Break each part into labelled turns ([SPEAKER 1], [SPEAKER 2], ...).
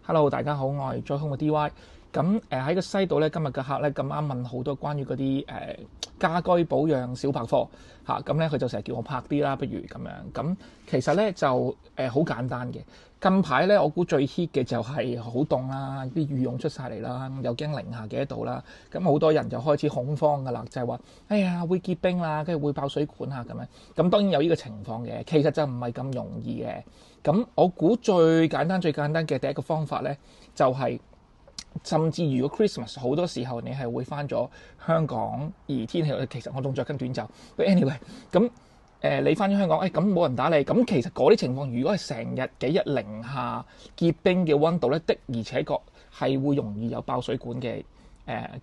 [SPEAKER 1] Hello，大家好，我係 Joy Home 嘅 DY。咁喺個西度咧，今日嘅客咧咁啱問好多關於嗰啲家居保養小百科嚇，咁咧佢就成日叫我拍啲啦，不如咁樣。咁其實咧就好簡單嘅。近排咧我估最 hit 嘅就係好凍啦，啲羽絨出晒嚟啦，又驚零下幾多度啦，咁好多人就開始恐慌㗎啦，就係話哎呀會結冰啦，跟住會爆水管啊咁樣。咁當然有呢個情況嘅，其實就唔係咁容易嘅。咁我估最簡單嘅第一個方法咧，就係甚至如果 Christmas 好多時候你係會翻咗香港，而天氣其實我仲着緊短袖。But anyway，咁你翻咗香港，咁冇人打你，咁其實嗰啲情況，如果係成日幾日零下結冰嘅溫度咧，的而且確係會容易有爆水管嘅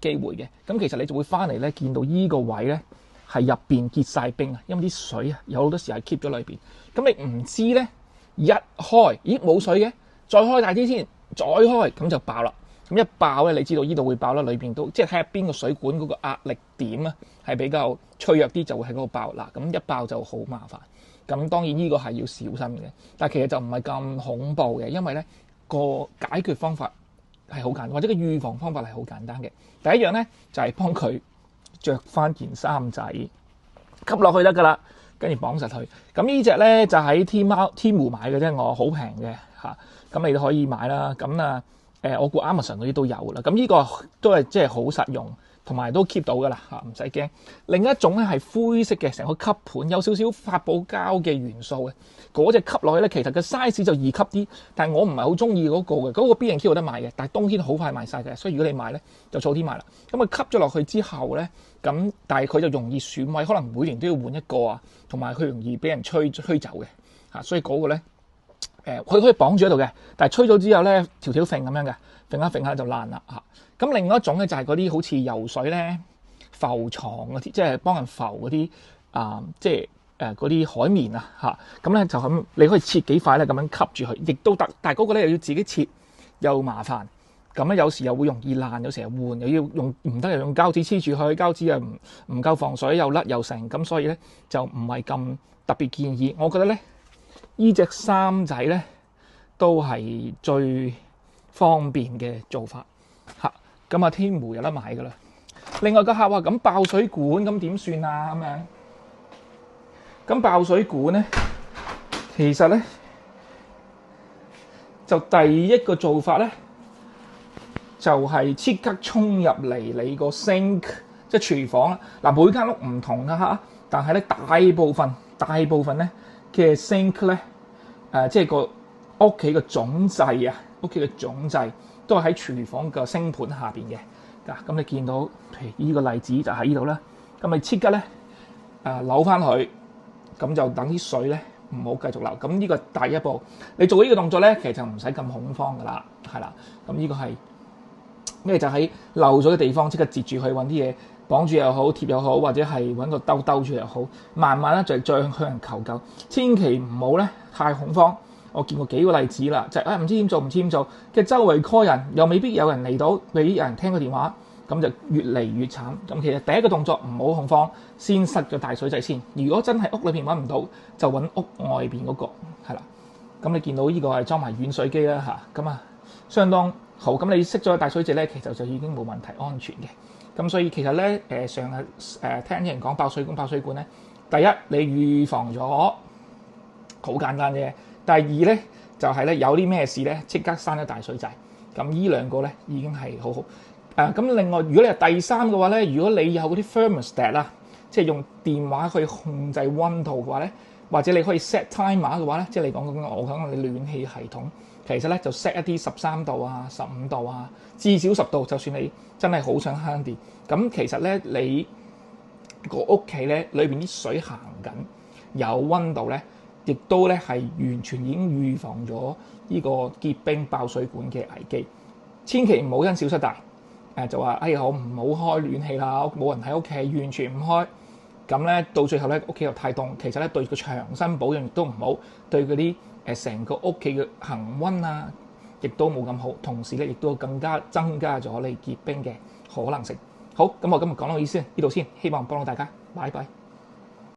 [SPEAKER 1] 機會嘅。咁其實你就會翻嚟咧，見到依個位咧係入邊結晒冰啊，因為啲水啊有好多時係 keep 咗裏邊。咁你唔知咧，一開咦冇水嘅，再開大啲先，再開咁就爆啦。咁一爆咧，你知道呢度會爆啦，裏邊都即係睇下邊個水管嗰個壓力點啊，係比較脆弱啲，就會喺嗰度爆啦。咁一爆就好麻煩。咁當然呢個係要小心嘅，但係其實就唔係咁恐怖嘅，因為咧個解決方法係好簡單，或者個預防方法係好簡單嘅。第一樣咧就係幫佢着翻件衫仔，吸落去得㗎啦，跟住綁實佢。咁呢隻咧就喺天湖買嘅啫，我好平嘅嚇，咁你都可以買啦。咁啊〜我估 Amazon 嗰啲都有啦，咁呢個都係即係好實用，同埋都 keep 到噶啦嚇，唔使驚。另一種咧係灰色嘅，成個吸盤有少少發泡膠嘅元素嘅，嗰隻吸落去咧，其實個 size 就易吸啲，但係我唔係好中意嗰個嘅，嗰個 B&Q 有得買嘅，但係冬天好快賣晒嘅，所以如果你買咧就早啲買啦。咁啊吸咗落去之後咧，咁但係佢就容易損毀，可能每年都要換一個啊，同埋佢容易俾人吹走嘅嚇，所以嗰個咧。佢可以綁住喺度嘅，但係吹咗之後咧，條條揈咁樣嘅，揈下揈下就爛啦嚇。咁另外一種咧就係嗰啲好似游水咧浮床嗰啲，即係幫人浮嗰啲即係嗰啲海綿啊嚇。咁咧就咁，你可以切幾塊咧咁樣吸住佢，亦都得。但係嗰個咧又要自己切，又麻煩。咁咧有時又會容易爛，有時又換，又要用唔得又用膠紙黐住佢，膠紙又唔夠防水，又甩又成。咁所以咧就唔係咁特別建議。我覺得咧。呢隻衫仔咧都係最方便嘅做法嚇，咁啊天湖有得買噶啦。另外個客話咁爆水管咁點算啊？咁樣咁爆水管咧，其實咧就第一個做法咧就係即刻衝入嚟你個 sink 即係廚房啦。嗱，每間屋唔同噶嚇，但係咧大部分咧嘅 sink 咧，即係個屋企嘅總掣啊，屋企嘅總掣都係喺廚房嘅星盤下邊嘅。嗱，咁你見到，譬如呢個例子就喺呢度啦。咁你即刻咧扭翻佢，咁就等啲水咧唔好繼續流。咁呢個第一步，你做呢個動作咧，其實就唔使咁恐慌噶啦，係啦。咁呢個係咩？就喺漏咗嘅地方即刻截住佢，揾啲嘢。綁住又好，貼又好，或者係揾個兜住又好，慢慢咧再向人求救，千祈唔好咧太恐慌。我見過幾個例子啦，就係唔知點做，嘅周圍 call 人，又未必有人嚟到，俾有人聽個電話，咁就越嚟越慘。咁其實第一個動作唔好恐慌，先塞個大水掣先。如果真係屋裏邊揾唔到，就揾屋外邊嗰個係啦。咁你見到呢個係裝埋軟水機啦嚇，咁啊相當好。咁你熄咗大水掣咧，其實就已經冇問題，安全嘅。咁所以其實咧，上日聽啲人講爆水管咧，第一你預防咗，好簡單啫。第二咧就係咧有啲咩事咧，即刻閂咗大水掣。咁呢兩個咧已經係好好。咁另外如果你係第三嘅話咧，如果你有嗰啲 thermostat 啦，即係用電話去控制溫度嘅話咧，或者你可以 set timer 嘅話咧，即係你講我講你暖氣系統。其實咧就 set 一啲13度啊、15度啊，至少10度，就算你真係好想慳電。咁其實咧你個屋企咧裏邊啲水行緊有溫度咧，亦都咧係完全已經預防咗呢個結冰爆水管嘅危機。千祈唔好因小失大，就話我唔好開暖氣啦，冇人喺屋企，完全唔開。咁咧到最後咧屋企又太凍，其實咧對個牆身保養亦都唔好，對嗰啲成個屋企嘅恆溫啊，亦都冇咁好，同時咧亦都更加增加咗你結冰嘅可能性。好，咁我今日講到呢度先，希望幫到大家，拜拜。